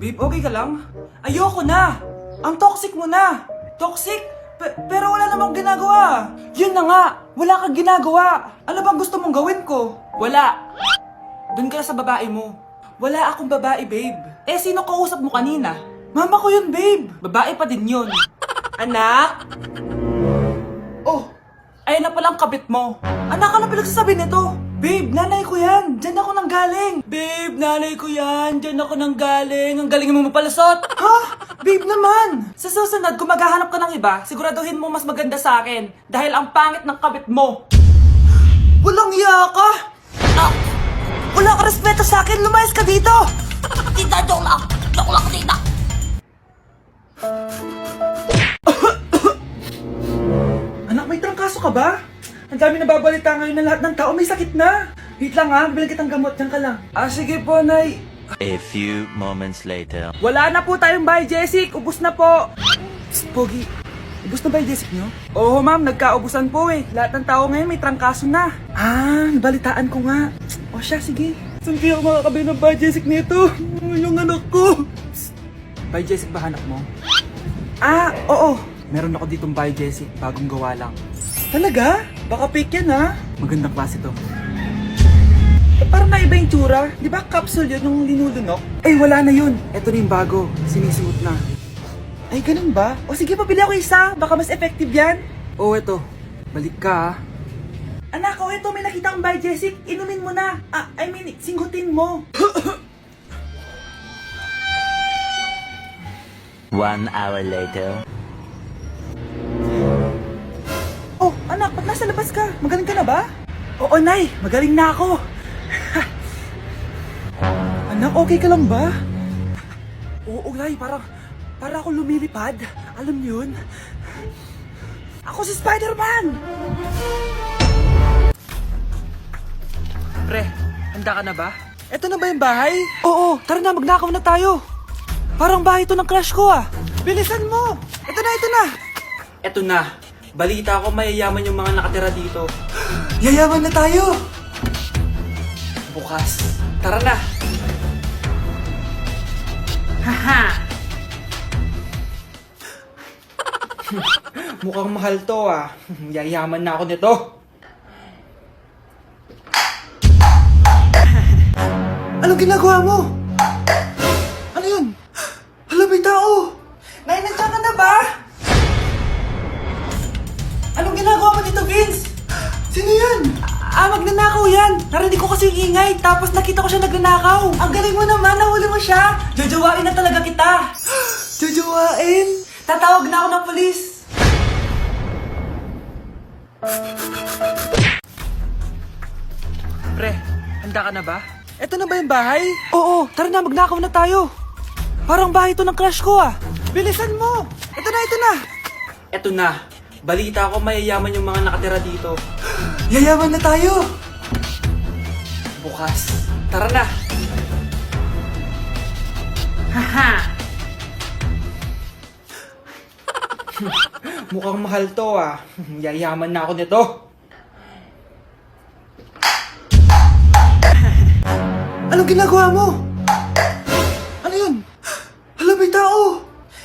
Babe, okay ka lang? Ayoko na! Ang toxic mo na! Toxic? Pero wala namang ginagawa! Yun na nga! Wala kang ginagawa! Ano bang gusto mong gawin ko? Wala! Doon ka na sa babae mo. Wala akong babae, babe. Eh, sino kausap mo kanina? Mama ko yun, babe! Babae pa din yun. Anak? Oh! Ayun na palang kabit mo. Anak, ano pinagsasabi nito? Babe, nanay ko yan. Diyan ako nang galing. Babe, nanay ko yan. Diyan ako nang galing. Ang galing mo mapalasot. Ha? Babe naman. Sa susunod, kung maghahanap ka ng iba, siguraduhin mo mas maganda sa akin. Dahil ang pangit ng kabit mo. Walang iya ka. Ah, wala ka respeto sa akin. Lumayas ka dito. Tita, joke lang. Joke lang, tita. Anak, may trangkaso ka ba? Ang dami nababalita ngayon na lahat ng tao may sakit na. Wait lang ha, bilang kitang gamot. Diyan ka lang. Sige po, Nay. A few moments later. Wala na po tayong bahay, Jessic. Ubus na po. Psst, Pogi. Ubus na ba yung Jessic nyo? Oo, ma'am. Nagkaubusan po eh. Lahat ng tao ngayon may trangkaso na. Nabalitaan ko nga. O siya, sige. Saan kaya ako makakabay ng bahay, Jessic nito? Yung anak ko. Psst. Bahay, Jessic ba hanap mo? Oo. Meron ako ditong bahay, Jessic. Bagong gawa lang. Talaga? Baka fake yan ha? Magandang klase to. Parang naiba yung tsura. Di ba capsule yun yung linulunok? Ay, wala na yun. Ito na yung bago. Sinisuot na. Ay, ganun ba? O sige, pabili ako isa. Baka mas effective yan. Oo, ito. Balik ka ha. Anak, ito. May nakita kang bahay, Jessic. Inumin mo na. Singhutin mo. 1 hour later. Oh, anak, ba't nasa labas ka? Magaling ka na ba? Oo, Nay. Magaling na ako. Anak, okay ka lang ba? Oo, Nay. Para ako lumilipad. Alam niyo yun? Ako si Spider-Man! Pre, handa ka na ba? Eto na ba yung bahay? Oo, tara na, magnakaw na tayo. Parang bahay ito ng crush ko ah. Bilisan mo! Ito na! Eto na. Balita ko mayayaman yung mga nakatira dito. Yayaman na tayo! Bukas. Tara na! Haha! Mukhang mahal to ah. Yayaman na ako nito. Anong ginagawa mo? Ano yun? Hala, may tao! Nay, nandiyan ka na ba? Anong ginagawa mo dito, Vince? Sino yan? Magnanakaw yan. Narinig ko kasi yung ingay, tapos nakita ko siya nagnanakaw. Ang galing mo naman, nahuli mo siya. Jojowain na talaga kita. Jojowain? Tatawag na ako ng polis. Pre, handa ka na ba? Eto na ba yung bahay? Oo, tara na, magnakaw na tayo. Parang bahay ito ng crush ko ah. Bilisan mo. Ito na. Eto na. Balita ko mayayaman yung mga nakatira dito. Yayaman na tayo! Bukas. Tara na! Haha! Mukhang mahal to ah. Yayaman na ako nito. Anong ginagawa mo? Ano yun? Hala, may tao!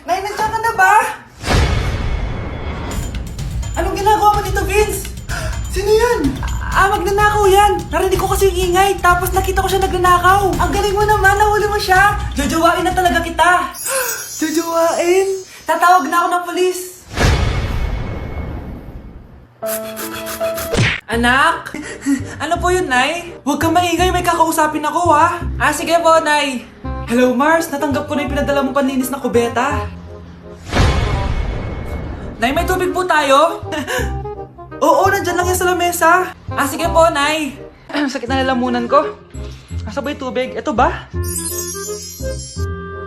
Nay, nandiyan ka na ba? Anong ginagawa mo dito, Vince? Sino yan? Magnanakaw yan. Narinig ko kasi yung ingay, tapos nakita ko siya nagnanakaw. Ang galing mo naman, nahuli mo siya. Jojowain na talaga kita. Jojowain? Tatawag na ako ng polis. Anak? Ano po yun, Nay? Huwag kang maingay, may kakausapin ako, ha? Sige po, Nay. Hello, Mars. Natanggap ko na yung pinadala mong panlinis na kubeta. Nay, may tubig po tayo? Oo, nandyan lang yan sa lamesa. Sige po, Nay. Sakit na lalamunan ko. Asa ba yung tubig? Ito ba?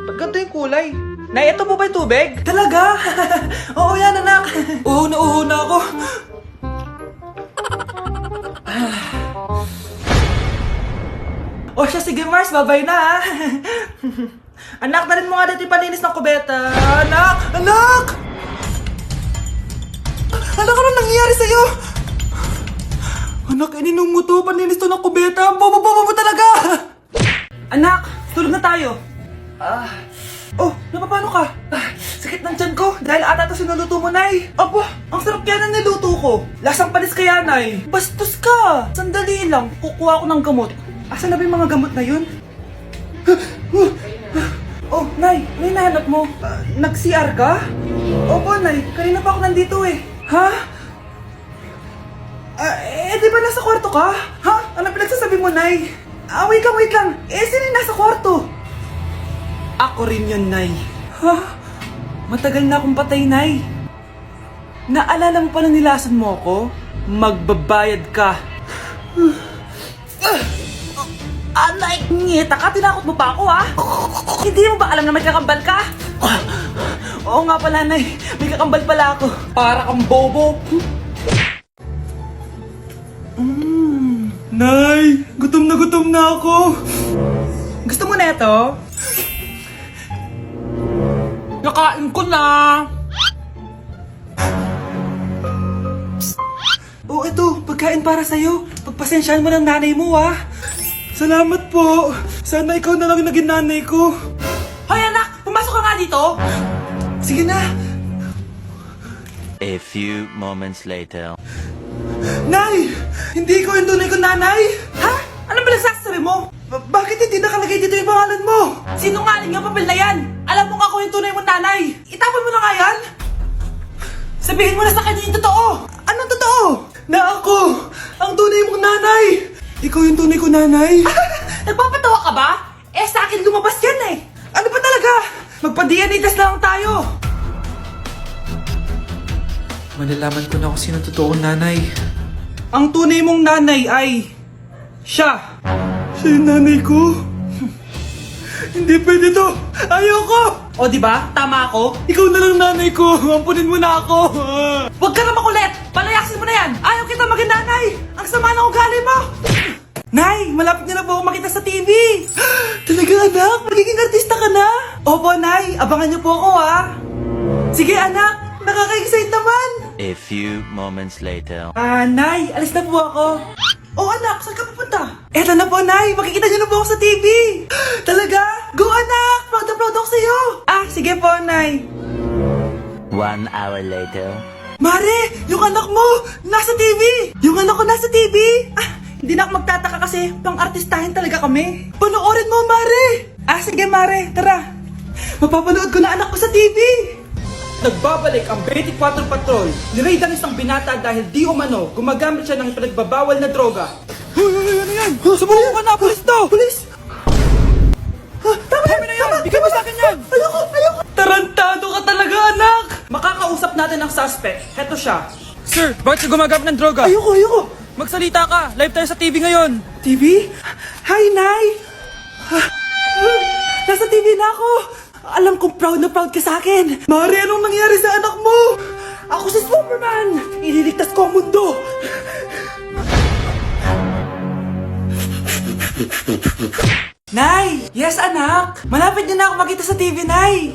Ba't ganito yung kulay? Nay, ito po ba yung tubig? Talaga? Oo yan, anak. Uho na ako. O siya, sige Mars, babay na ha. Anak, dalhin mo nga dito yung palinis ng kubeta. Anak! Anak, ano nangyayari sa'yo? Anak, ininom mo to. Paninis to ng kubeta. Bobo talaga. Anak, tulog na tayo. Oh, napapano ka? Sakit ng tiyan ko dahil ata ito sinuluto mo, Nay. Aba, ang sarap kaya na niluto ko. Lasang panis kaya, Nay. Bastos ka. Sandali lang, kukuha ko ng gamot. Asan na ba yung mga gamot na yun? Oh, Nay, ano yung nahanap mo? Nag-CR ka? Opo, Nay. Kanina pa ako nandito eh. Ha? Di ba nasa kwarto ka? Ha? Ano pinagsasabi mo, Nay? Wait lang. Sino yung nasa kwarto? Ako rin yun, Nay. Ha? Matagal na akong patay, Nay. Naalala mo pa na nilasan mo ako? Magbabayad ka. Anay! Ngita ka, tinakot mo pa ako, ha? Hindi mo ba alam na may kakambal ka? Oo nga pala, Nay. May kakambal pala ako. Para kang bobo. Nay, gutom na ako. Gusto mo na ito? Nakain ko na. Oh, ito, pagkain para sa'yo. Pagpasensyahan mo ng nanay mo, ha? Salamat po. Sana ikaw na lang naging nanay ko. Hoy, anak! Pumasok ka nga dito! Sige na. A few moments later. Nay! Hindi ko yung tunay ko nanay! Ha? Ano ba nagsasabi mo? Bakit hindi nakalagay dito yung pangalan mo? Sinungaling ang papel na yan! Alam mo nga ako yung tunay mong nanay! Itapon mo na nga yan! Sabihin mo na sa kanya yung totoo! Anong totoo? Na ako! Ang tunay mong nanay! Ikaw yung tunay ko nanay! Nagpapatawa ka ba? Sa akin lumabas yan eh! Ano ba talaga? Magpa-DNA test na lang tayo! Malalaman ko na kung sino totoong nanay. Ang tunay mong nanay ay... siya! Siya yung nanay ko? Hindi pwede to! Ayoko! O diba? Tama ako? Ikaw na lang nanay ko! Ampunin mo na ako! Huwag ka na makulit! Palayasin mo na yan! Ayaw kita maging nanay! Ang sama ng ugali mo! Nay! Malapit na po ako makita sa TV! Talaga anak? Magiging artista ka na? Opo, Nay! Abangan niyo po ako, ha? Sige, anak! Nakaka-excite naman! A few moments later. Nay, alis na po ako. Oh, anak, saan ka pupunta? Eto na po, Nay. Makikita niyo na po ako sa TV. Talaga? Go, anak! Proud na proud ako sa'yo. Sige po, Nay. 1 hour later. Mare, yung anak mo, nasa TV. Yung anak ko nasa TV. Hindi na ako magtataka kasi pang-artistahin talaga kami. Panoorin mo, Mare. Sige, Mare. Tara. Mapapanood ko na anak ko sa TV. Nagbabalik ang 24 Patrol. Niraid ang isang binata dahil di umano gumagamit siya ng pinagbabawal na droga. Hoy, ano yan? Sumulong ka na, pulis to! Pulis! Tama na yan! Bigay mo sa akin yan! Ayoko! Tarantado ka talaga, anak! Makakausap natin ang suspect. Heto siya. Sir, bakit ka gumagamit ng droga? Ayoko! Magsalita ka! Live tayo sa TV ngayon! TV? Hi, Nay! Nasa TV na ako! Alam kong proud na proud ka sa akin! Mari, anong nangyari sa anak mo? Ako si Superman! Ililigtas ko ang mundo! Nay! Yes, anak! Malapit niyo na ako makita sa TV, Nay!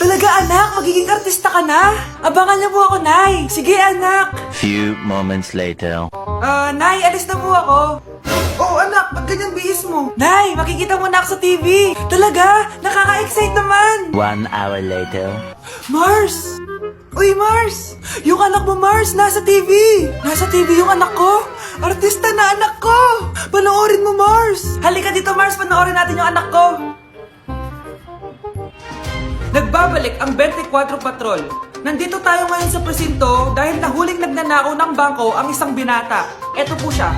Talaga, anak? Magiging artista ka na? Abangan niyo po ako, Nay! Sige, anak! Few moments later. Nay, alis na po ako. Oh, anak, ba't ganyan bihis mo? Nay, makikita mo na ako sa TV. Talaga? Nakaka-excite naman. 1 hour later. Mars! Uy, Mars! Yung anak mo, Mars, nasa TV. Nasa TV yung anak ko. Artista na anak ko. Panoorin mo, Mars. Halika dito, Mars. Panoorin natin yung anak ko. Nagbabalik ang 24 Patrol. Nandito tayo ngayon sa presinto dahil nahuling nagnanakaw ng bangko ang isang binata. Eto po siya.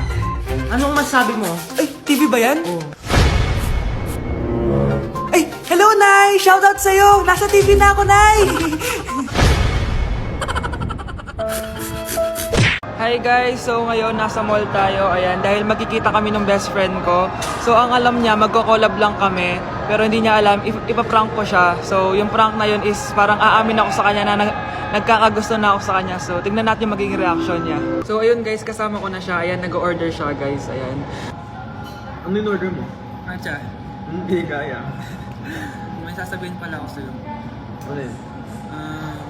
Anong masabi mo? Ay, TV ba yan? Oo. Ay, hello, Nay! Shoutout sa'yo! Nasa TV na ako, Nay! Hi guys! So ngayon nasa mall tayo. Ayan, dahil magkikita kami ng best friend ko. So ang alam niya, magko-collab lang kami. Pero hindi niya alam, ipaprank ko siya. So yung prank na yun is parang aamin ako sa kanya na nagkakagusto na ako sa kanya. So tignan natin yung magiging reaction niya. So ayun guys, kasama ko na siya. Ayan, nag-order siya guys. Ayan. Ano yung order mo? Ancha, Hindi kaya. may sasabihin pala ako sa'yo. Ano yun?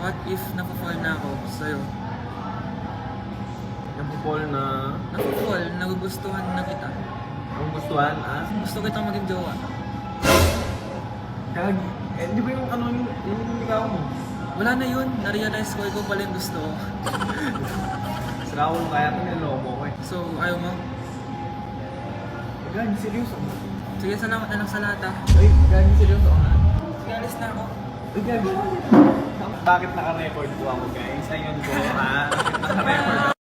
What if napafall na ako sa'yo? Napupol na... Napafall, nagugustuhan na kita. Ang gustuhan, ah? Gusto kitang maging jowa. Gag, eh, di ba yung ano yung ligaw mo? Wala na yun. Na-realize ko, ikaw pala yung gusto. Sira ko kaya ito niloko ko eh. So, ayaw mo? Gag, seryoso. Sige, salamat na lang sa lahat ah. Ay, gag, seryoso ka na. Sige, alis na ako. Ay, gag. Bakit naka-record po ako guys? Ayun ko ha. Bakit naka-record ako?